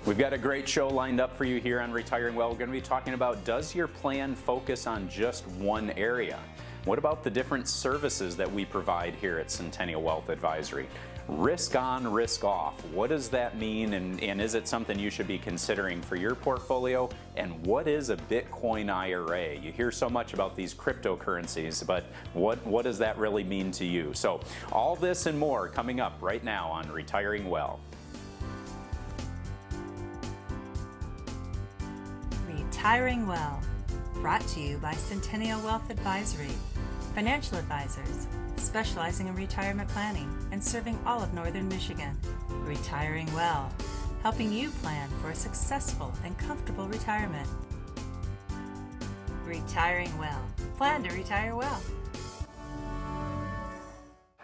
We've got a great show lined up for you here on Retiring Well. We're going to be talking about, does your plan focus on just one area? What about the different services that we provide here at Centennial Wealth Advisory? Risk on, risk off. What does that mean, and is it something you should be considering for your portfolio? And what is a Bitcoin IRA? You hear so much about these cryptocurrencies, but what does that really mean to you? So all this and more coming up right now on Retiring Well. Retiring Well, brought to you by Centennial Wealth Advisory, financial advisors specializing in retirement planning and serving all of Northern Michigan. Retiring Well, helping you plan for a successful and comfortable retirement. Retiring Well, plan to retire well.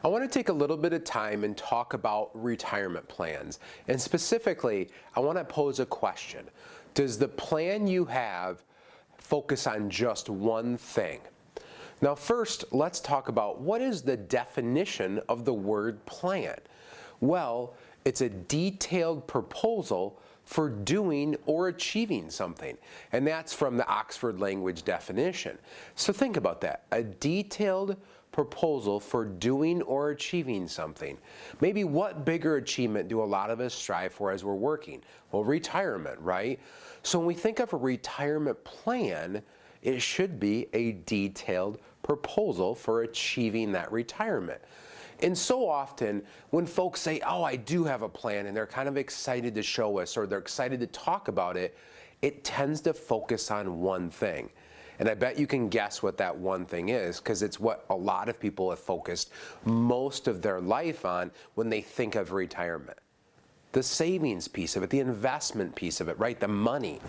I want to take a little bit of time and talk about retirement plans. And specifically, I want to pose a question. Does the plan you have focus on just one thing? Now first, let's talk about what is the definition of the word plan. Well, it's a detailed proposal for doing or achieving something. And that's from the Oxford Language definition. So think about that. A detailed proposal for doing or achieving something. Maybe what bigger achievement do a lot of us strive for as we're working? Well, retirement, right? So when we think of a retirement plan, it should be a detailed proposal for achieving that retirement. And so often when folks say, oh, I do have a plan, and they're kind of excited to show us or they're excited to talk about it, it tends to focus on one thing. And I bet you can guess what that one thing is, because it's what a lot of people have focused most of their life on when they think of retirement. The savings piece of it, the investment piece of it, right? The money.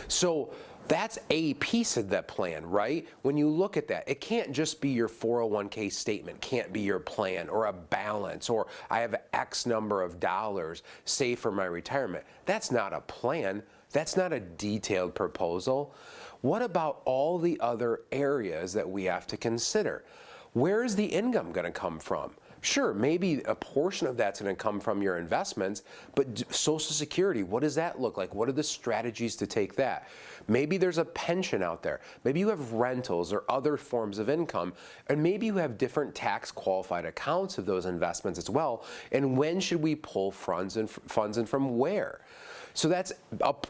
So that's a piece of that plan, right? When you look at that, it can't just be your 401k statement, can't be your plan or a balance, or I have X number of dollars saved for my retirement. That's not a plan. That's not a detailed proposal. What about all the other areas that we have to consider? Where is the income going to come from? Sure, maybe a portion of that's going to come from your investments, but Social Security, what does that look like? What are the strategies to take that? Maybe there's a pension out there. Maybe you have rentals or other forms of income, and maybe you have different tax qualified accounts of those investments as well. And when should we pull funds and from where? So that's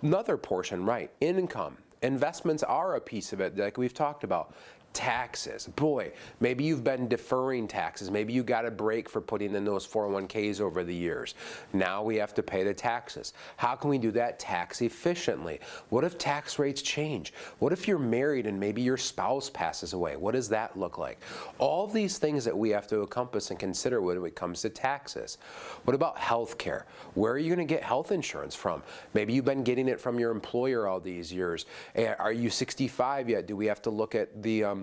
another portion, right? Income. Investments are a piece of it, like we've talked about. Taxes. Boy, maybe you've been deferring taxes. Maybe you got a break for putting in those 401ks over the years. Now we have to pay the taxes. How can we do that tax efficiently? What if tax rates change? What if you're married and maybe your spouse passes away? What does that look like? All these things that we have to encompass and consider when it comes to taxes. What about health care? Where are you going to get health insurance from? Maybe you've been getting it from your employer all these years. Are you 65 yet? Do we have to look at the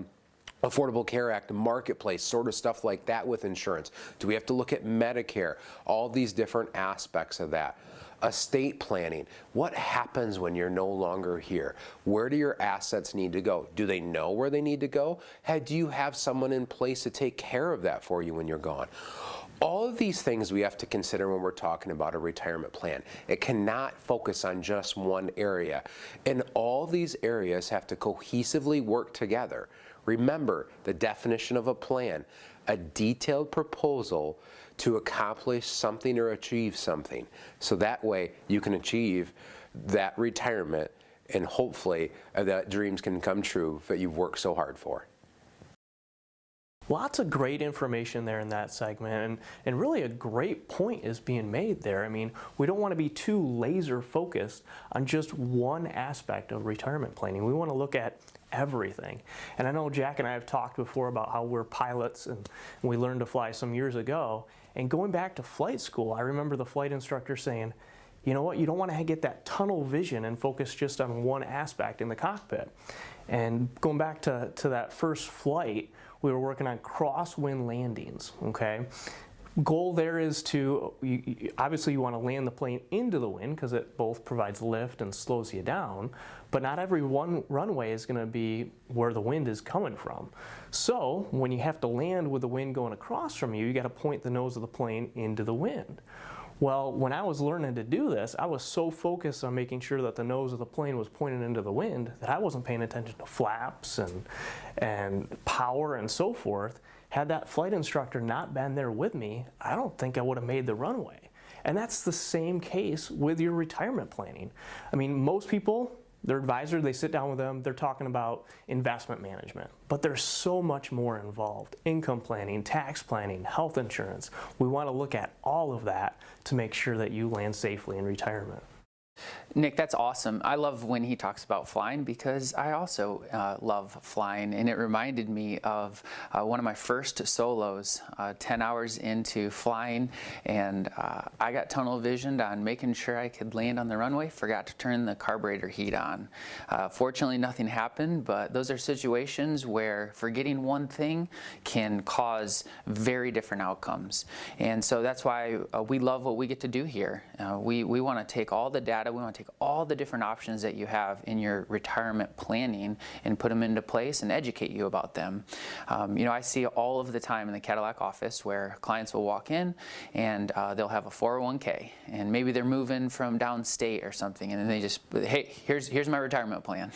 Affordable Care Act, marketplace, sort of stuff like that with insurance? Do we have to look at Medicare? All these different aspects of that. Estate planning. What happens when you're no longer here? Where do your assets need to go? Do they know where they need to go? Do you have someone in place to take care of that for you when you're gone? All of these things we have to consider when we're talking about a retirement plan. It cannot focus on just one area. And all these areas have to cohesively work together. Remember the definition of a plan, a detailed proposal to accomplish something or achieve something. So that way you can achieve that retirement, and hopefully that dreams can come true that you've worked so hard for. Lots of great information there in that segment, and really a great point is being made there. I mean, we don't want to be too laser focused on just one aspect of retirement planning. We want to look at everything. And I know Jack and I have talked before about how we're pilots and we learned to fly some years ago. And going back to flight school, I remember the flight instructor saying, you know what, you don't want to get that tunnel vision and focus just on one aspect in the cockpit. And going back to that first flight, we were working on crosswind landings, okay? Goal there is to, obviously you want to land the plane into the wind because it both provides lift and slows you down, but not every one runway is going to be where the wind is coming from. So when you have to land with the wind going across from you, you got to point the nose of the plane into the wind. Well, when I was learning to do this, I was so focused on making sure that the nose of the plane was pointed into the wind that I wasn't paying attention to flaps and power and so forth. Had that flight instructor not been there with me, I don't think I would have made the runway. And that's the same case with your retirement planning. I mean, most people, their advisor, they sit down with them, they're talking about investment management. But there's so much more involved. Income planning, tax planning, health insurance. We want to look at all of that to make sure that you land safely in retirement. Nick, that's awesome. I love when he talks about flying because I also love flying, and it reminded me of one of my first solos, 10 hours into flying, and I got tunnel visioned on making sure I could land on the runway, forgot to turn the carburetor heat on. Fortunately, nothing happened, but those are situations where forgetting one thing can cause very different outcomes. And so that's why we love what we get to do here. We want to take all the data, we want to take all the different options that you have in your retirement planning and put them into place and educate you about them. You know, I see all of the time in the Cadillac office where clients will walk in and they'll have a 401k and maybe they're moving from downstate or something, and then they just, hey, here's my retirement plan.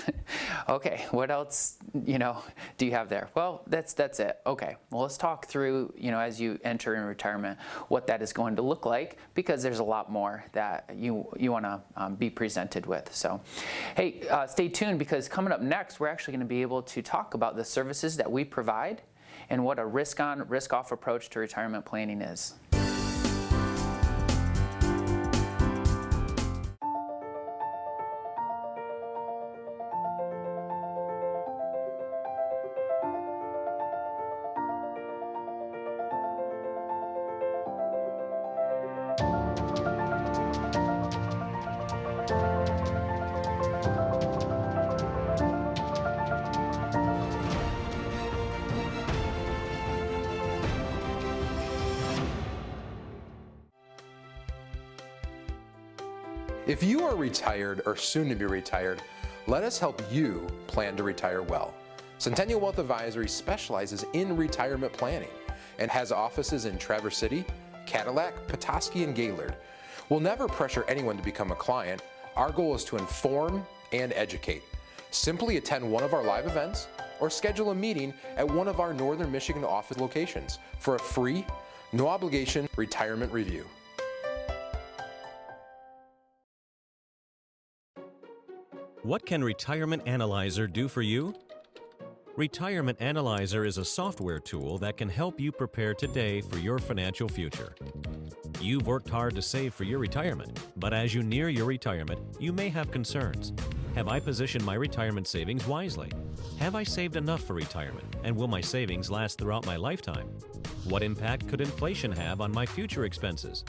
Okay, what else, you know, do you have there? Well, that's it. Okay, well, let's talk through, you know, as you enter in retirement, what that is going to look like, because there's a lot more that you want to be presented with. So, hey, stay tuned, because coming up next, we're actually going to be able to talk about the services that we provide and what a risk-on, risk-off approach to retirement planning is. If you are retired or soon to be retired, let us help you plan to retire well. Centennial Wealth Advisory specializes in retirement planning and has offices in Traverse City, Cadillac, Petoskey, and Gaylord. We'll never pressure anyone to become a client. Our goal is to inform and educate. Simply attend one of our live events or schedule a meeting at one of our Northern Michigan office locations for a free, no obligation retirement review. What can Retirement Analyzer do for you? Retirement Analyzer is a software tool that can help you prepare today for your financial future. You've worked hard to save for your retirement, but as you near your retirement, you may have concerns. Have I positioned my retirement savings wisely? Have I saved enough for retirement, and will my savings last throughout my lifetime? What impact could inflation have on my future expenses?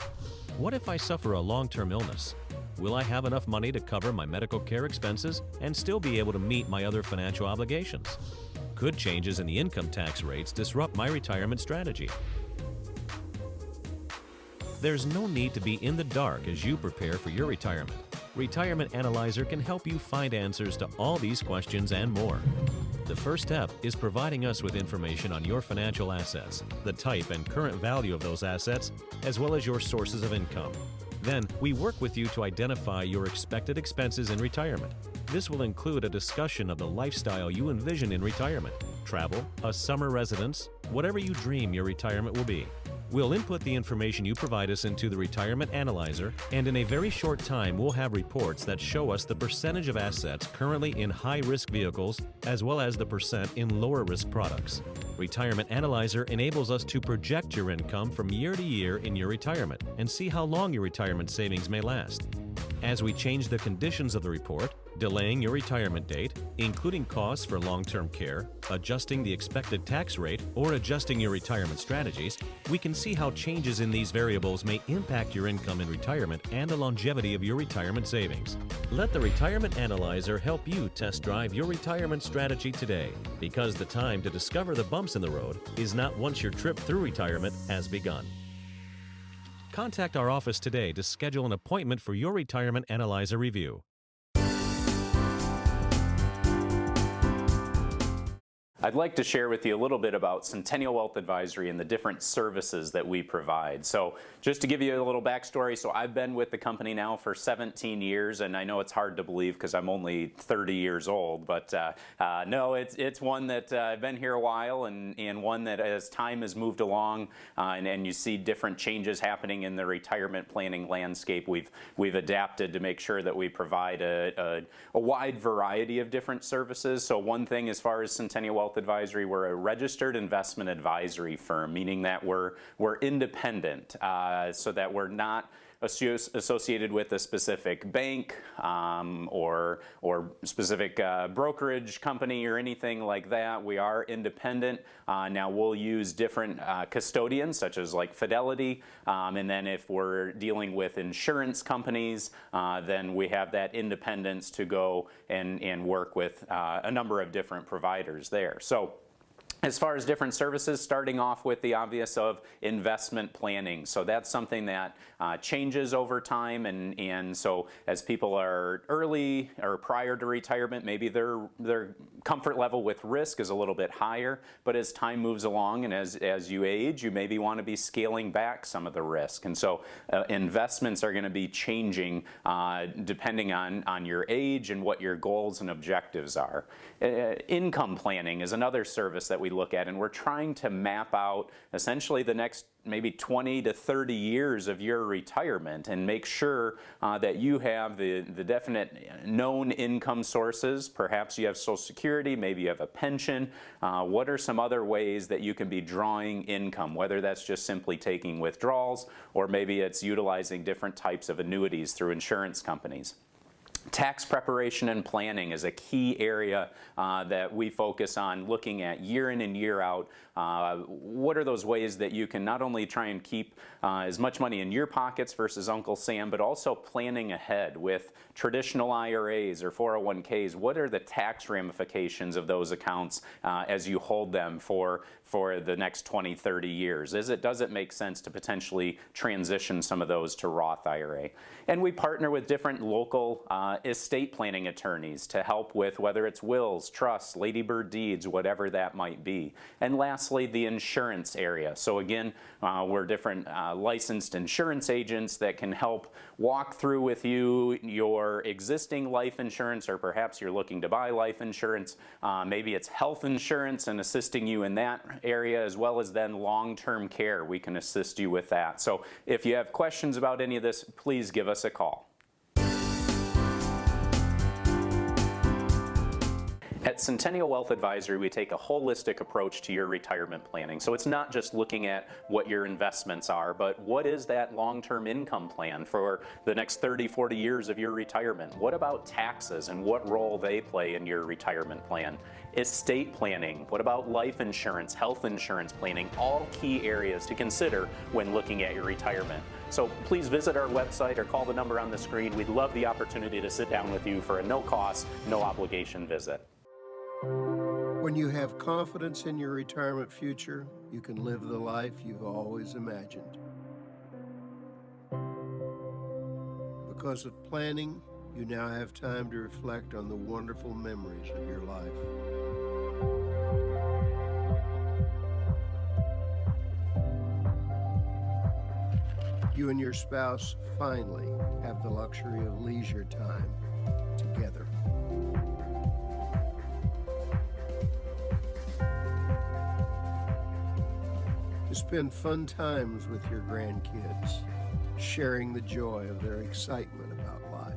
What if I suffer a long-term illness? Will I have enough money to cover my medical care expenses and still be able to meet my other financial obligations? Could changes in the income tax rates disrupt my retirement strategy? There's no need to be in the dark as you prepare for your retirement. Retirement Analyzer can help you find answers to all these questions and more. The first step is providing us with information on your financial assets, the type and current value of those assets, as well as your sources of income. Then, we work with you to identify your expected expenses in retirement. This will include a discussion of the lifestyle you envision in retirement, travel, a summer residence, whatever you dream your retirement will be. We'll input the information you provide us into the Retirement Analyzer, and in a very short time, we'll have reports that show us the percentage of assets currently in high-risk vehicles, as well as the percent in lower-risk products. Retirement Analyzer enables us to project your income from year to year in your retirement and see how long your retirement savings may last. As we change the conditions of the report, delaying your retirement date, including costs for long-term care, adjusting the expected tax rate, or adjusting your retirement strategies, we can see how changes in these variables may impact your income in retirement and the longevity of your retirement savings. Let the Retirement Analyzer help you test drive your retirement strategy today, because the time to discover the bumps in the road is not once your trip through retirement has begun. Contact our office today to schedule an appointment for your Retirement Analyzer review. I'd like to share with you a little bit about Centennial Wealth Advisory and the different services that we provide. So just to give you a little backstory, so I've been with the company now for 17 years, and I know it's hard to believe because I'm only 30 years old, but no, it's one that I've been here a while, and one that as time has moved along and you see different changes happening in the retirement planning landscape, we've adapted to make sure that we provide a wide variety of different services. So one thing as far as Centennial Wealth Advisory, we're a registered investment advisory firm, meaning that we're independent, so that we're not associated with a specific bank or specific brokerage company or anything like that. We are independent. Now we'll use different custodians such as like Fidelity, and then if we're dealing with insurance companies, then we have that independence to go and work with a number of different providers there. So as far as different services, starting off with the obvious of investment planning. So that's something that changes over time, and so as people are early or prior to retirement, maybe their comfort level with risk is a little bit higher, but as time moves along and as you age, you maybe want to be scaling back some of the risk. And so investments are going to be changing depending on your age and what your goals and objectives are. Income planning is another service that we look at, and we're trying to map out essentially the next maybe 20 to 30 years of your retirement and make sure that you have the definite known income sources. Perhaps you have Social Security, maybe you have a pension. What are some other ways that you can be drawing income, whether that's just simply taking withdrawals or maybe it's utilizing different types of annuities through insurance companies. Tax preparation and planning is a key area that we focus on, looking at year in and year out. What are those ways that you can not only try and keep as much money in your pockets versus Uncle Sam, but also planning ahead with traditional IRAs or 401ks? What are the tax ramifications of those accounts as you hold them for the next 20, 30 years? Does it make sense to potentially transition some of those to Roth IRA? And we partner with different local estate planning attorneys to help with whether it's wills, trusts, ladybird deeds, whatever that might be. And lastly, the insurance area. So again, we're different licensed insurance agents that can help walk through with you your existing life insurance, or perhaps you're looking to buy life insurance. Maybe it's health insurance and assisting you in that area, as well as then long-term care. We can assist you with that. So if you have questions about any of this, please give us a call. At Centennial Wealth Advisory, we take a holistic approach to your retirement planning. So it's not just looking at what your investments are, but what is that long-term income plan for the next 30, 40 years of your retirement? What about taxes and what role they play in your retirement plan? Estate planning, what about life insurance, health insurance planning? All key areas to consider when looking at your retirement. So please visit our website or call the number on the screen. We'd love the opportunity to sit down with you for a no-cost, no-obligation visit. When you have confidence in your retirement future, you can live the life you've always imagined. Because of planning, you now have time to reflect on the wonderful memories of your life. You and your spouse finally have the luxury of leisure time together. To spend fun times with your grandkids, sharing the joy of their excitement about life.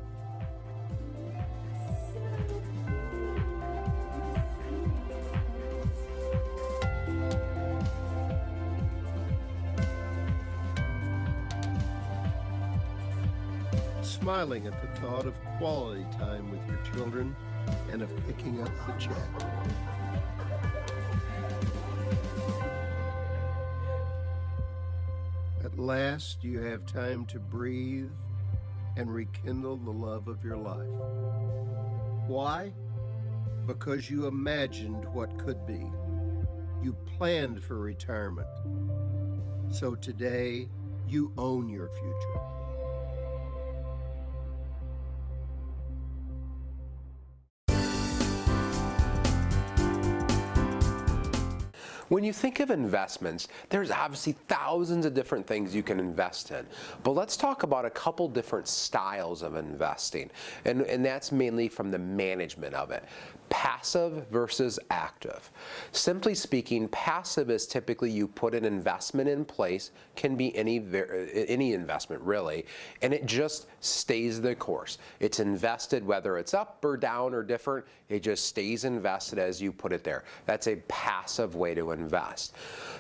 Smiling at the thought of quality time with your children and of picking up the check. At last, you have time to breathe and rekindle the love of your life. Why? Because you imagined what could be. You planned for retirement. So today, you own your future. When you think of investments, there's obviously thousands of different things you can invest in. But let's talk about a couple different styles of investing, and that's mainly from the management of it. Passive versus active. Simply speaking, passive is typically you put an investment in place, can be any investment really, and it just stays the course. It's invested whether it's up or down or different, it just stays invested as you put it there. That's a passive way to invest.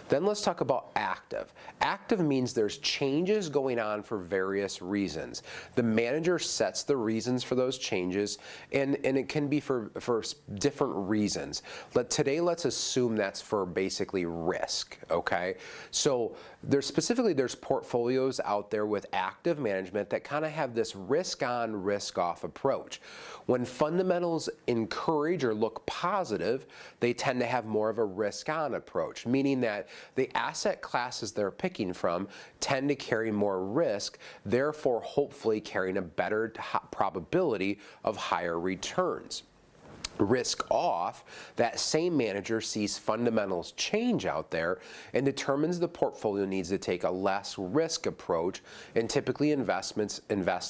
Then let's talk about active. Active means there's changes going on for various reasons. The manager sets the reasons for those changes, and it can be for different reasons. Today, let's assume that's for basically risk, okay? So there's portfolios out there with active management that kind of have this risk on, risk off approach. When fundamentals encourage or look positive, they tend to have more of a risk on approach, meaning that the asset classes they're picking from tend to carry more risk, therefore hopefully carrying a better probability of higher returns. Risk off, that same manager sees fundamentals change out there and determines the portfolio needs to take a less risk approach, and typically invest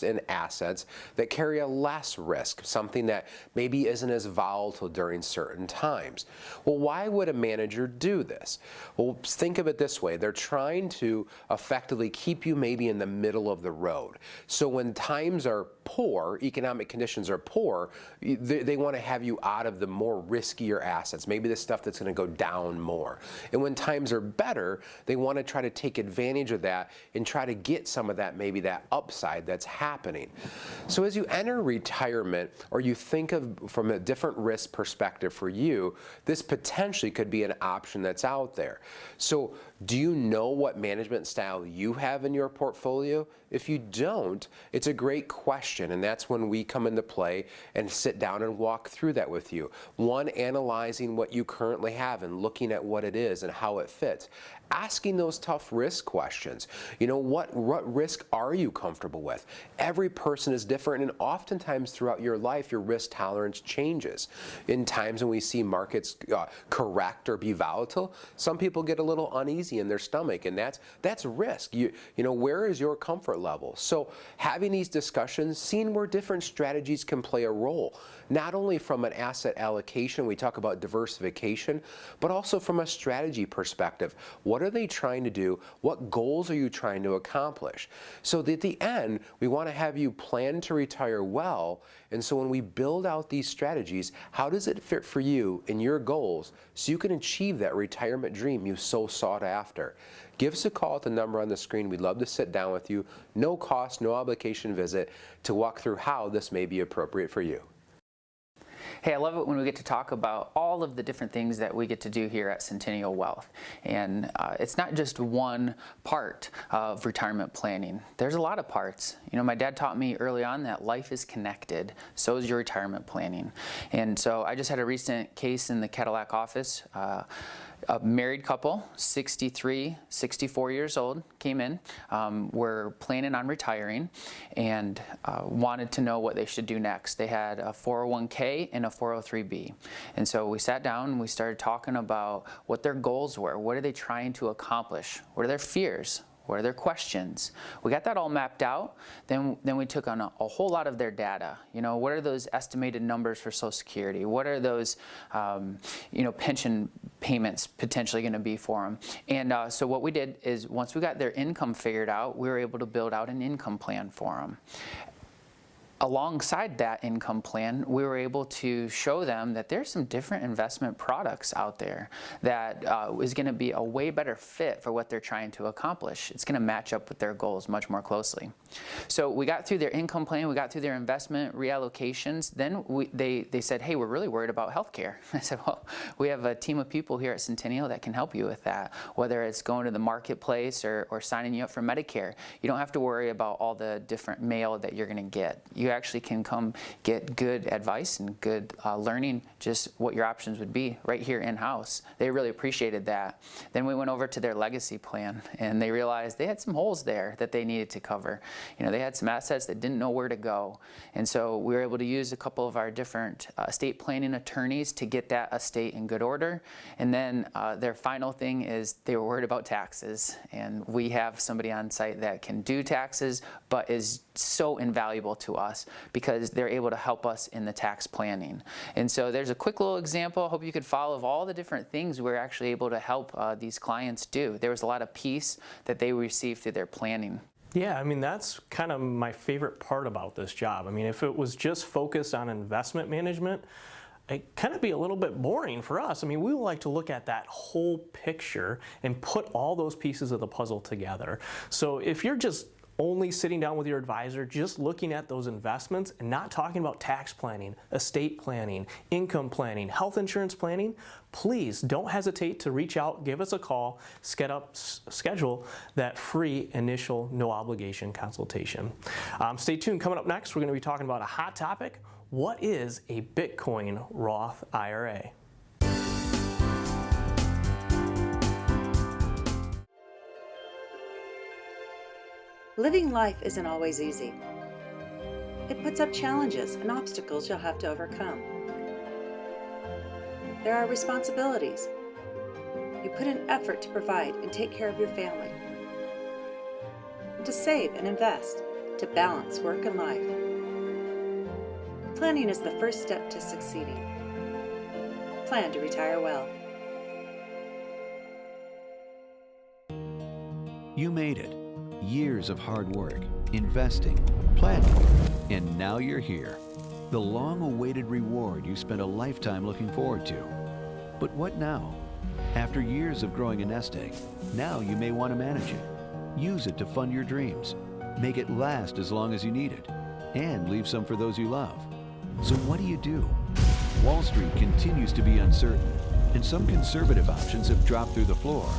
in assets that carry a less risk, something that maybe isn't as volatile during certain times. Well, why would a manager do this? Well, think of it this way. They're trying to effectively keep you maybe in the middle of the road. So when times are poor, economic conditions are poor, they want to have you out of the more riskier assets, maybe the stuff that's going to go down more. And when times are better, they want to try to take advantage of that and try to get some of that, maybe that upside that's happening. So as you enter retirement, or you think of from a different risk perspective for you, this potentially could be an option that's out there. So do you know what management style you have in your portfolio? If you don't, it's a great question, and that's when we come into play and sit down and walk through that with you. One, analyzing what you currently have and looking at what it is and how it fits. Asking those tough risk questions. You know, what risk are you comfortable with? Every person is different, and oftentimes throughout your life, your risk tolerance changes. In times when we see markets correct or be volatile, some people get a little uneasy in their stomach, and that's risk. You know, where is your comfort level? So having these discussions, seeing where different strategies can play a role, not only from an asset allocation, we talk about diversification, but also from a strategy perspective. What are they trying to do? What goals are you trying to accomplish? So at the end, we want to have you plan to retire well. And so when we build out these strategies, how does it fit for you and your goals so you can achieve that retirement dream you so sought after? Give us a call at the number on the screen. We'd love to sit down with you. No cost, no obligation visit to walk through how this may be appropriate for you. Hey, I love it when we get to talk about all of the different things that we get to do here at Centennial Wealth. And it's not just one part of retirement planning. There's a lot of parts. You know, my dad taught me early on that life is connected. So is your retirement planning. And so I just had a recent case in the Cadillac office. A married couple, 63, 64 years old, came in, were planning on retiring, and wanted to know what they should do next. They had a 401k and a 403b. And so we sat down and we started talking about what their goals were. What are they trying to accomplish? What are their fears? What are their questions? We got that all mapped out. Then we took on a whole lot of their data. You know, what are those estimated numbers for Social Security? What are those, pension payments potentially going to be for them? And so what we did is once we got their income figured out, we were able to build out an income plan for them. Alongside that income plan, we were able to show them that there's some different investment products out there that is going to be a way better fit for what they're trying to accomplish. It's going to match up with their goals much more closely. So we got through their income plan, we got through their investment reallocations. Then they said, hey, we're really worried about healthcare. I said, well, we have a team of people here at Centennial that can help you with that, whether it's going to the marketplace or signing you up for Medicare. You don't have to worry about all the different mail that you're going to get. You you actually can come get good advice and good learning, just what your options would be right here in-house. They really appreciated that. Then we went over to their legacy plan, and they realized they had some holes there that they needed to cover. You know, they had some assets that didn't know where to go. And so we were able to use a couple of our different estate planning attorneys to get that estate in good order. And then their final thing is they were worried about taxes. And we have somebody on site that can do taxes, but is so invaluable to us because they're able to help us in the tax planning. And so there's a quick little example, I hope you could follow, of all the different things we're actually able to help these clients do. There was a lot of peace that they received through their planning. Yeah, I mean, that's kind of my favorite part about this job. I mean, if it was just focused on investment management, it kind of be a little bit boring for us. I mean, we would like to look at that whole picture and put all those pieces of the puzzle together. So if you're just only sitting down with your advisor, just looking at those investments and not talking about tax planning, estate planning, income planning, health insurance planning, please don't hesitate to reach out, give us a call, schedule that free initial no obligation consultation. Stay tuned. Coming up next, we're going to be talking about a hot topic. What is a Bitcoin Roth IRA? Living life isn't always easy. It puts up challenges and obstacles you'll have to overcome. There are responsibilities. You put in effort to provide and take care of your family, to save and invest, to balance work and life. Planning is the first step to succeeding. Plan to retire well. You made it. Years of hard work, investing, planning, and now you're here. The long-awaited reward you spent a lifetime looking forward to. But what now? After years of growing a nest egg, now you may want to manage it. Use it to fund your dreams. Make it last as long as you need it. And leave some for those you love. So what do? Wall Street continues to be uncertain, and some conservative options have dropped through the floor.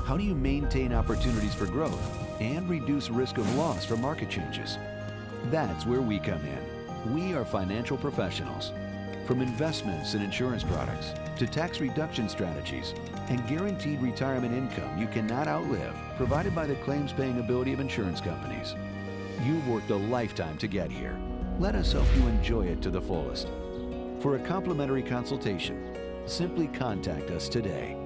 How do you maintain opportunities for growth and reduce risk of loss from market changes? That's where we come in. We are financial professionals. From investments and insurance products to tax reduction strategies and guaranteed retirement income you cannot outlive, provided by the claims-paying ability of insurance companies. You've worked a lifetime to get here. Let us help you enjoy it to the fullest. For a complimentary consultation, simply contact us today.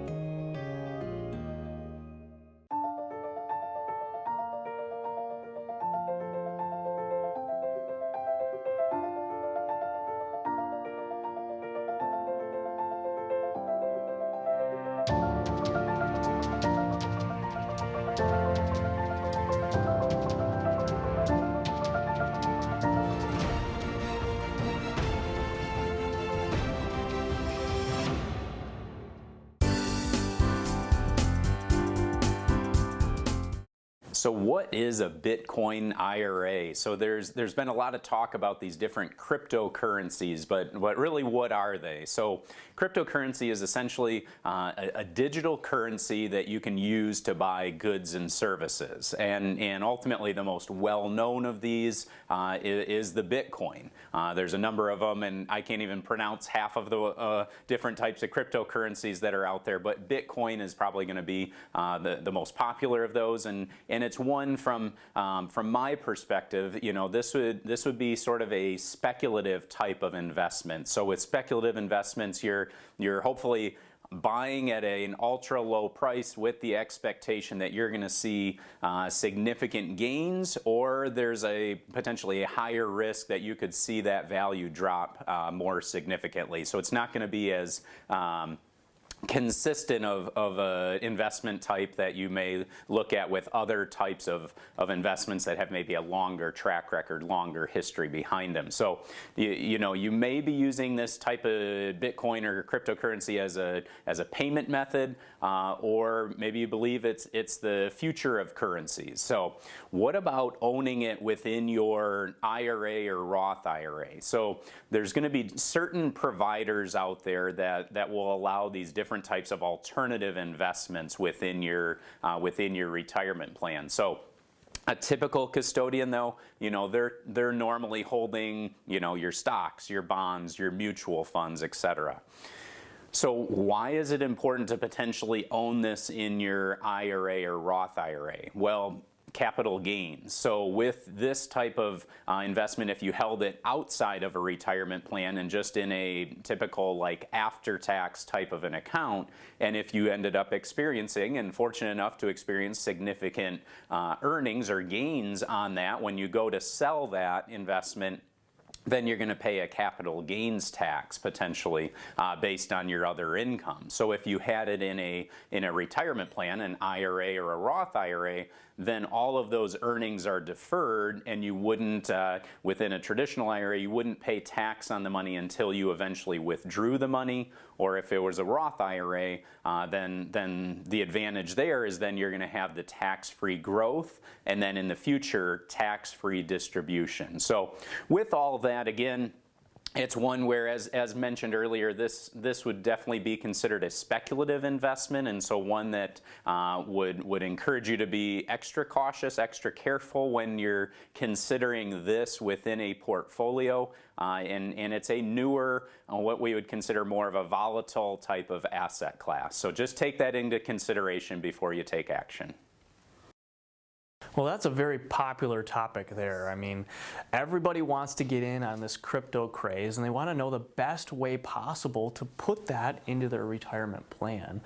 So what is a Bitcoin IRA? So there's been a lot of talk about these different cryptocurrencies, but really what are they? So cryptocurrency is essentially a digital currency that you can use to buy goods and services. And ultimately the most well-known of these is the Bitcoin. There's a number of them, and I can't even pronounce half of the different types of cryptocurrencies that are out there, but Bitcoin is probably going to be the most popular of those, and it's one from my perspective, you know, this would be sort of a speculative type of investment. So with speculative investments, you're hopefully buying at an ultra low price with the expectation that you're going to see significant gains, or there's potentially a higher risk that you could see that value drop more significantly. So it's not going to be as consistent of an investment type that you may look at with other types of investments that have maybe a longer track record, longer history behind them. So you know, you may be using this type of Bitcoin or cryptocurrency as a payment method, or maybe you believe it's the future of currencies. So what about owning it within your IRA or Roth IRA? So there's going to be certain providers out there that will allow these different types of alternative investments within your retirement plan. So A typical custodian, though, they're normally holding, your stocks, your bonds, your mutual funds, etc. So why is it important to potentially own this in your IRA or Roth IRA? Well, capital gains. So with this type of investment, if you held it outside of a retirement plan and just in a typical like after-tax type of an account, and if you ended up experiencing and fortunate enough to experience significant earnings or gains on that, when you go to sell that investment, then you're going to pay a capital gains tax potentially based on your other income. So if you had it in a retirement plan, an IRA or a Roth IRA, then all of those earnings are deferred, and you wouldn't, within a traditional IRA, you wouldn't pay tax on the money until you eventually withdrew the money. Or if it was a Roth IRA, then the advantage there is then you're going to have the tax-free growth, and then in the future, tax-free distribution. So with all that, again, it's one where, as mentioned earlier, this would definitely be considered a speculative investment, and so one that would encourage you to be extra cautious, extra careful when you're considering this within a portfolio. And it's a newer, what we would consider more of a volatile type of asset class. So just take that into consideration before you take action. Well, that's a very popular topic there. I mean, everybody wants to get in on this crypto craze, and they want to know the best way possible to put that into their retirement plan.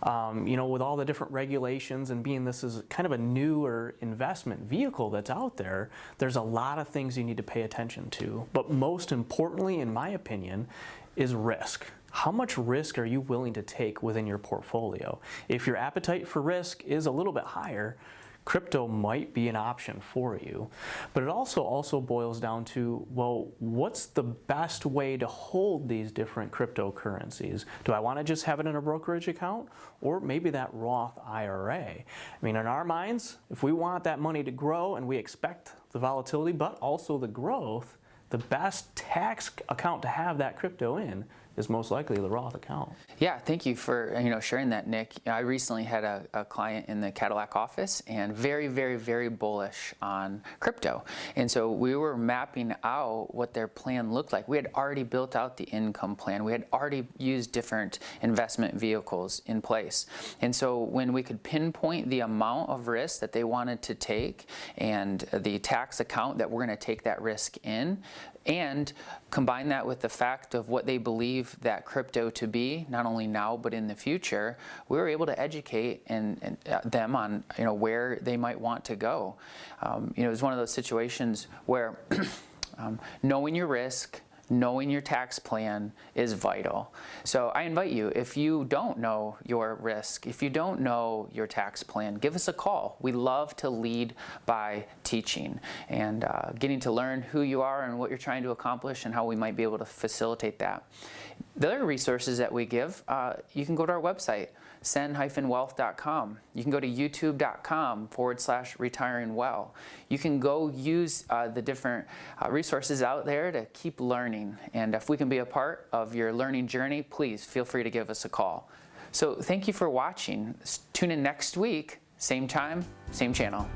With all the different regulations and being this is kind of a newer investment vehicle that's out there, there's a lot of things you need to pay attention to. But most importantly, in my opinion, is risk. How much risk are you willing to take within your portfolio? If your appetite for risk is a little bit higher, crypto might be an option for you. But it also boils down to, well, what's the best way to hold these different cryptocurrencies? Do I want to just have it in a brokerage account, or maybe that Roth IRA? I mean, in our minds, if we want that money to grow and we expect the volatility but also the growth, the best tax account to have that crypto in is most likely the Roth account. Yeah, thank you for sharing that, Nick. I recently had a client in the Cadillac office, and very, very, very bullish on crypto. And so we were mapping out what their plan looked like. We had already built out the income plan. We had already used different investment vehicles in place. And so when we could pinpoint the amount of risk that they wanted to take and the tax account that we're going to take that risk in, and combine that with the fact of what they believe that crypto to be, not only now but in the future, we were able to educate them on where they might want to go. It was one of those situations where knowing your risk, knowing your tax plan is vital. So I invite you, if you don't know your risk, if you don't know your tax plan, give us a call. We love to lead by teaching and getting to learn who you are and what you're trying to accomplish and how we might be able to facilitate that. The other resources that we give, you can go to our website, cen-wealth.com. You can go to youtube.com/retiringwell. You can go use the different resources out there to keep learning. And if we can be a part of your learning journey, please feel free to give us a call. So thank you for watching. Tune in next week, same time, same channel.